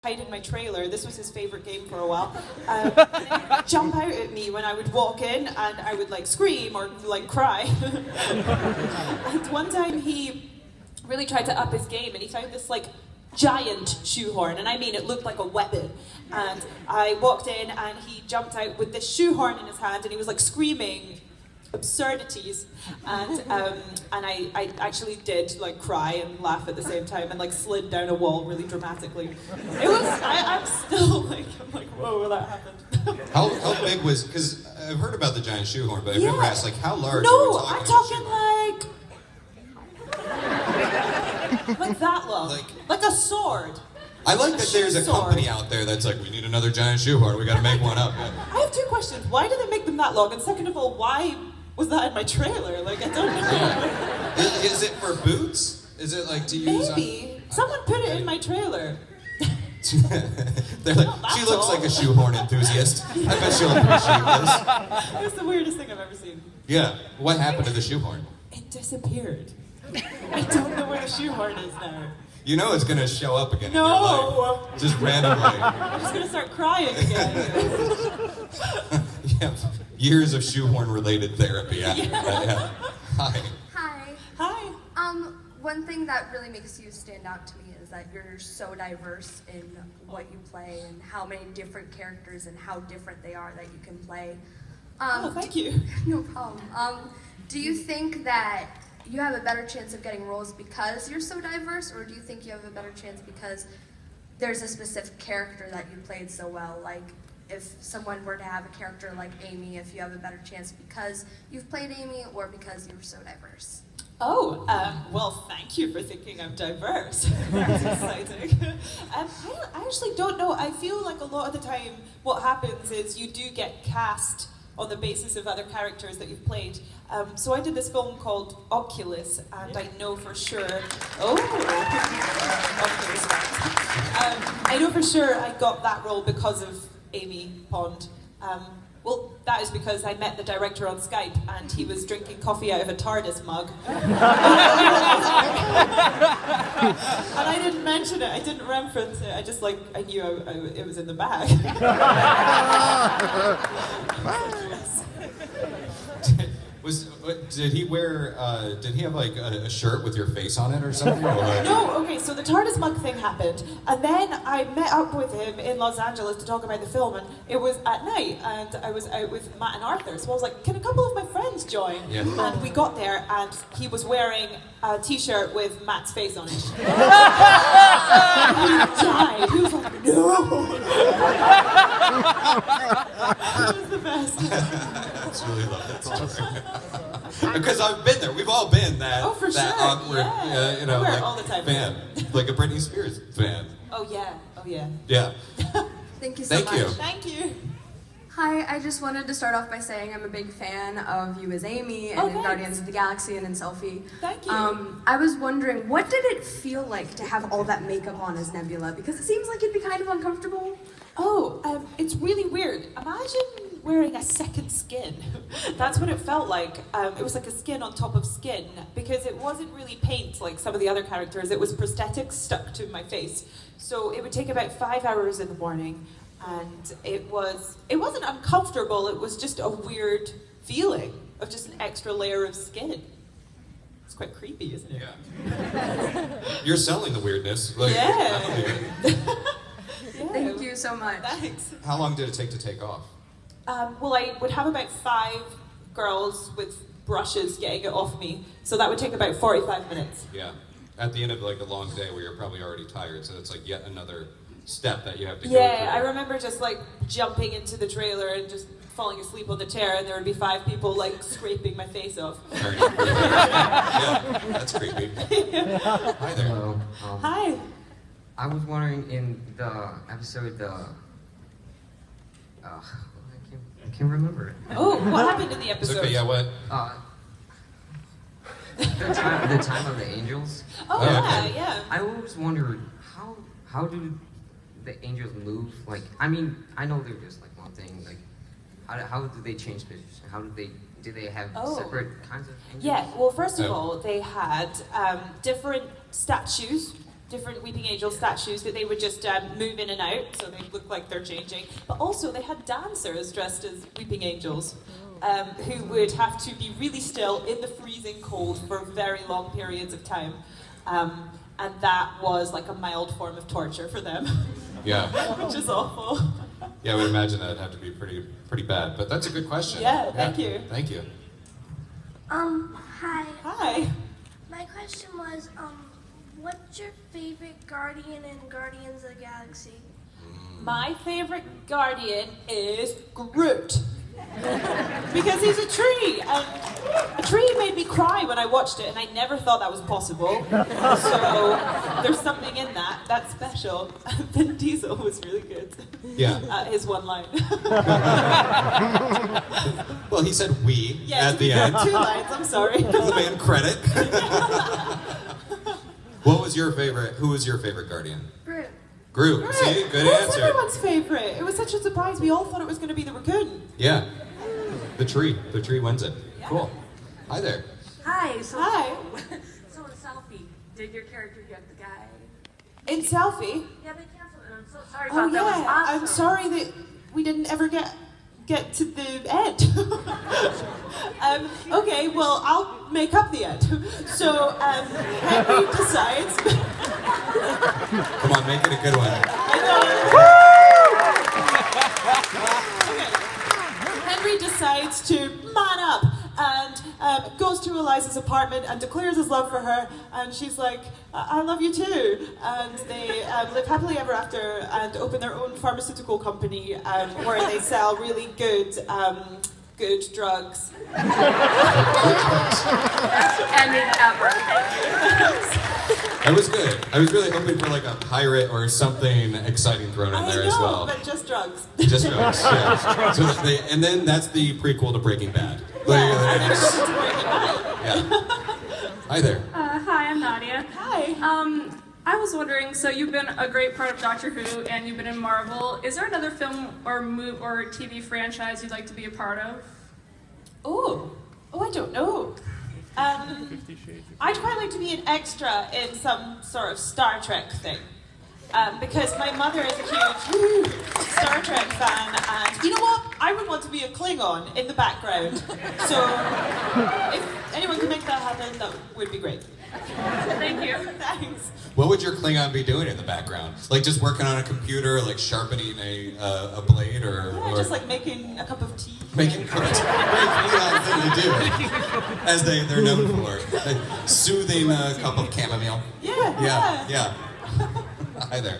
hide in my trailer. This was his favorite game for a while. And he would jump out at me when I would walk in, and I would like scream or like cry. And one time he really tried to up his game, and he found this like giant shoehorn, and I mean it looked like a weapon. And I walked in, and he jumped out with this shoehorn in his hand, and he was like screaming absurdities, and I actually did like cry and laugh at the same time, and like slid down a wall really dramatically. It was I'm still like whoa, that happened. How big was, because I've heard about the giant shoehorn, but I've never asked like how large. No, are we I'm talking like that long, like a sword. I like that there's a company out there that's like, we need another giant shoehorn, we gotta make one up. I have two questions. Why do they make them that long? And second of all, why was that in my trailer? Like, I don't know. Yeah. Is it for boots? Is it like to use? Maybe. Someone put it in my trailer. They're like, she looks like a shoehorn enthusiast. I bet she'll appreciate this. It was the weirdest thing I've ever seen. Yeah. What happened to the shoehorn? It disappeared. I don't know where the shoehorn is now. You know it's gonna show up again in your life. Just randomly. I'm just gonna start crying again. Yeah. Years of shoehorn-related therapy after that. Yeah. Hi. Hi. Hi. One thing that really makes you stand out to me is that you're so diverse in what you play and how many different characters and how different they are that you can play. Oh, thank you. No problem. Do you think that you have a better chance of getting roles because you're so diverse, or do you think you have a better chance because there's a specific character that you played so well? Like, if someone were to have a character like Amy, if you have a better chance because you've played Amy or because you're so diverse? Oh, well, thank you for thinking I'm diverse. That's exciting. I actually don't know. I feel like a lot of the time what happens is you do get cast on the basis of other characters that you've played. So I did this film called Oculus, and I know for sure... Oh! Oculus. I know for sure I got that role because of Amy Pond. Well, that is because I met the director on Skype, and he was drinking coffee out of a TARDIS mug. And I didn't mention it, I didn't reference it, I just like, I knew it was in the bag. Did he wear, did he have like a shirt with your face on it or something? No, okay, so the TARDIS mug thing happened, and then I met up with him in Los Angeles to talk about the film, and it was at night, and I was out with Matt and Arthur, so I was like, can a couple of my friends join? Yeah. And we got there, and he was wearing a t-shirt with Matt's face on it. He died. He was like, no! It was the best. That's really lovely. That's awesome. Because I've been there. We've all been that, for that sure. awkward, Yeah. you know, We're like all the time. fan, like a Britney Spears fan. Oh yeah, oh yeah. Yeah. Thank you so much. Thank you. Thank you. Hi, I just wanted to start off by saying I'm a big fan of you as Amy and in Guardians of the Galaxy and in Selfie. Thank you. I was wondering, what did it feel like to have all that makeup on as Nebula? Because it seems like it'd be kind of uncomfortable. Oh, it's really weird. Imagine wearing a second skin. That's what it felt like. It was like a skin on top of skin, because it wasn't really paint like some of the other characters. It was prosthetics stuck to my face. So it would take about 5 hours in the morning, and it wasn't uncomfortable, it was just a weird feeling of just an extra layer of skin. It's quite creepy, isn't it? Yeah. You're selling the weirdness. Like, yeah. Thank you so much. Thanks. How long did it take to take off? Well, I would have about 5 girls with brushes getting it off me, so that would take about 45 minutes. Yeah. At the end of like a long day where you're probably already tired, so it's like yet another step that you have to go through. Yeah, I remember just like jumping into the trailer and just falling asleep on the chair, and there would be 5 people like scraping my face off. Yeah, that's creepy. Hi there. Hello. Hi. I was wondering in the episode, I can't remember it. Oh, what happened in the episode? It's okay, yeah, what? The time of the angels. Oh, yeah. I always wondered how do the angels move? Like, I mean, I know they're just like one thing. Like, how do they change position? How do they have separate kinds of angels? Yeah. Well, first of all, they had different statues different Weeping Angel statues that they would just move in and out, so they look like they're changing. But also they had dancers dressed as Weeping Angels who would have to be really still in the freezing cold for very long periods of time. And that was like a mild form of torture for them. Yeah. Which is awful. Yeah, I would imagine that'd have to be pretty bad. But that's a good question. Yeah, thank you. Thank you. Hi. Hi. My question was, what's your favorite Guardian in Guardians of the Galaxy? My favorite Guardian is Groot. Because he's a tree, and a tree made me cry when I watched it, and I never thought that was possible. So there's something in that that's special. Vin Diesel was really good. Yeah. His one line. Well, he said "we" Yeah, at the end. 2 lines. I'm sorry. The man credit. What was your favorite? Who was your favorite Guardian? Groot. Groot. Right. See, good Who's answer. everyone's favorite? It was such a surprise. We all thought it was going to be the raccoon. Yeah. The tree. The tree wins it. Cool. Hi there. Hi. So, Hi. So in Selfie, did your character get the guy? In Selfie. Yeah, they canceled it. I'm so sorry Oh about that. yeah, Was awesome. I'm sorry that we didn't ever get to the end. Okay, well I'll make up the end. So Henry decides. Come on, make it a good one. Okay. Henry decides to man up and goes to Eliza's apartment and declares his love for her, and she's like, I love you too. And they live happily ever after and open their own pharmaceutical company where they sell really good drugs. Ending ever. That was good. I was really hoping for like a pirate or something exciting thrown in there as well. But just drugs. Just drugs. Yeah. So and then that's the prequel to Breaking Bad. Yeah. Hi there. Hi, I'm Nadia. Hi. I was wondering, so you've been a great part of Doctor Who and you've been in Marvel. Is there another film or TV franchise you'd like to be a part of? Oh, I don't know. I'd quite like to be an extra in some sort of Star Trek thing. Because my mother is a huge Star Trek fan, and you know what? I would want to be a Klingon in the background. So if anyone can make that happen, that would be great. Thank you. Thanks. What would your Klingon be doing in the background? Like just working on a computer, like sharpening a blade, or Just like making a cup of tea. making cards. Very Klingon thing to do, as they're known for. Soothing a cup of chamomile. Yeah. Hi there.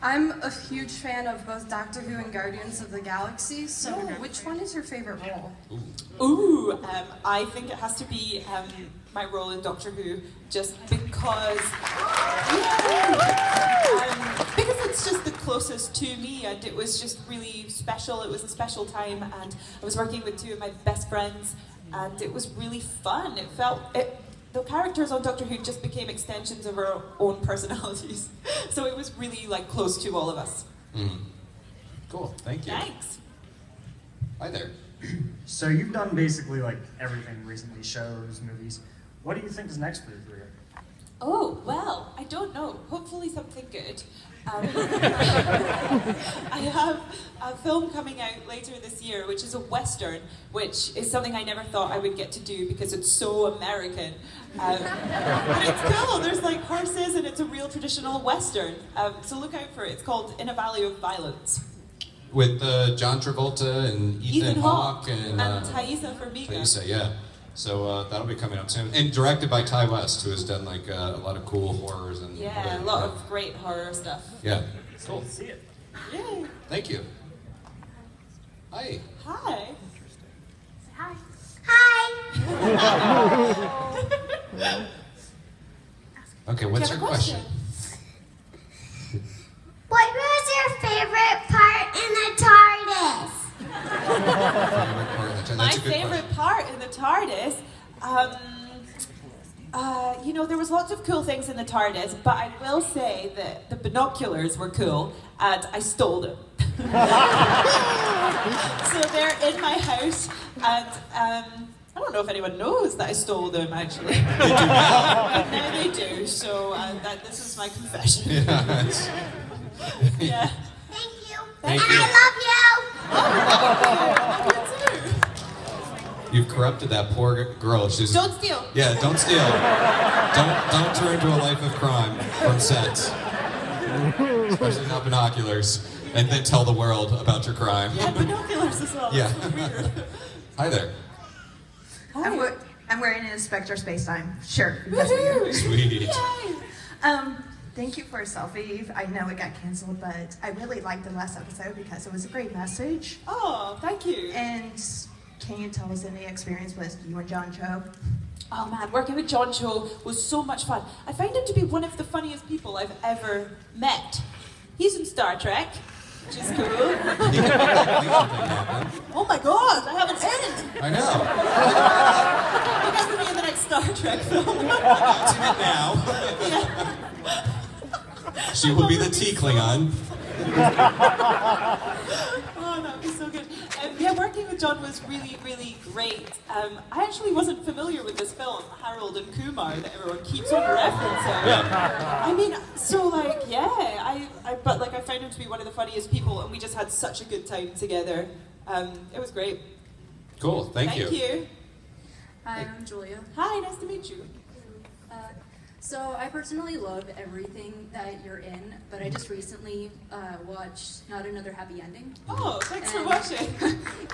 I'm a huge fan of both Doctor Who and Guardians of the Galaxy, so which one is your favorite role? I think it has to be my role in Doctor Who, just because it's just the closest to me, and it was just really special. It was a special time, and I was working with 2 of my best friends, and it was really fun. The characters on Doctor Who just became extensions of our own personalities. So it was really like close to all of us. Mm. Cool, thank you. Thanks. Hi there. So you've done basically like everything recently, shows, movies. What do you think is next for your career? Oh, well, I don't know. Hopefully something good. I have a film coming out later this year, which is a Western, which is something I never thought I would get to do because it's so American. But it's cool. There's like horses, and it's a real traditional Western. So look out for it. It's called In a Valley of Violence. With John Travolta and Ethan Hawke and Thaisa Farmiga. Thaisa, yeah. So that'll be coming out soon. And directed by Ty West, who has done like a lot of cool horrors and a lot of great horror stuff. Yeah. Cool. See it. Yay. Thank you. Hi. Hi. Hi. Okay, what's your question? What was your favorite part in the TARDIS? My favorite part in the TARDIS, there was lots of cool things in the TARDIS, but I will say that the binoculars were cool, and I stole them. So they're in my house, and I don't know if anyone knows that I stole them, actually. They do now. And now they do, so this is my confession. Yeah. Yeah. Thank you. Thank and you. I love you. You've corrupted that poor girl. She's Don't steal. Yeah, don't steal. Don't turn to a life of crime from sets, especially not binoculars, and then tell the world about your crime. Yeah, binoculars as well. Yeah. That's so weird. Hi there. I'm wearing an Inspector Spacetime shirt. Woohoo! Sweet. Yay! Thank you for a selfie. I know it got canceled, but I really liked the last episode because it was a great message. Oh, thank you. And can you tell us any experience with you and John Cho? Oh man, working with John Cho was so much fun. I find him to be one of the funniest people I've ever met. He's in Star Trek, which is cool. Oh my god, I haven't seen it! I know. You guys will be in the next Star Trek film. Watching it now. Yeah. She will be the T Klingon. Oh, that would be so good. Yeah, working with John was really, really great. I actually wasn't familiar with this film, Harold and Kumar, that everyone keeps on referencing. Yeah. I mean, so like, yeah, but like I found him to be one of the funniest people, and we just had such a good time together. It was great. Cool. Thank you. Thank you. Hi, I'm Julia. Hi, nice to meet you. So I personally love everything that you're in, but I just recently watched Not Another Happy Ending. Oh, thanks for watching.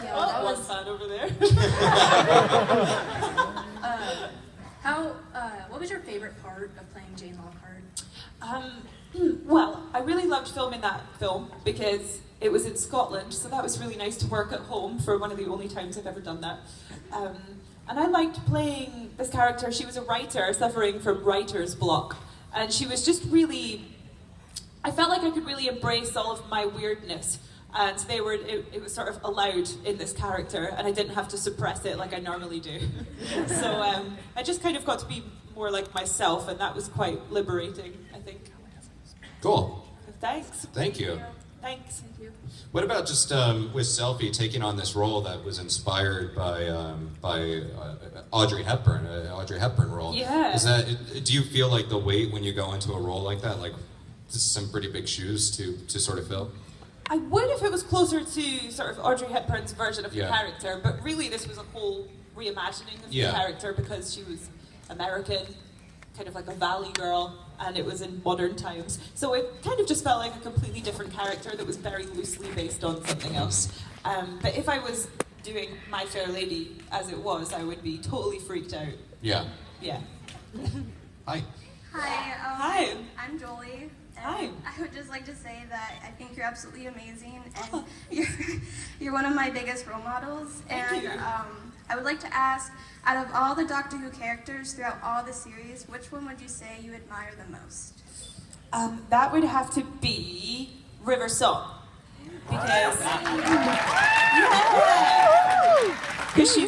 Yeah, Oh, that one was fan over there. what was your favorite part of playing Jane Lockhart? Well, I really loved filming that film because it was in Scotland, so that was really nice to work at home for one of the only times I've ever done that. And I liked playing this character. She was a writer suffering from writer's block, and she was just really, I felt like I could really embrace all of my weirdness, and it was sort of allowed in this character, and I didn't have to suppress it like I normally do. So I just kind of got to be more like myself, and that was quite liberating, I think. Cool. Thanks. Thank you. Thanks. Thank you. What about just with Selfie taking on this role that was inspired by Audrey Hepburn, Audrey Hepburn role? Yeah. Do you feel like the weight when you go into a role like that, like this is some pretty big shoes to sort of fill? I would if it was closer to sort of Audrey Hepburn's version of the Yeah. character, but really this was a whole reimagining of Yeah. the character because she was American, kind of like a valley girl, and it was in modern times. So it kind of just felt like a completely different character that was very loosely based on something else. But if I was doing My Fair Lady as it was, I would be totally freaked out. Yeah. Yeah. Hi. Hi. Hi. I'm Jolie. And Hi. I would just like to say that I think you're absolutely amazing, and you're one of my biggest role models. Thank you. I would like to ask, out of all the Doctor Who characters throughout all the series, which one would you say you admire the most? That would have to be River Song. Because, yeah, because she's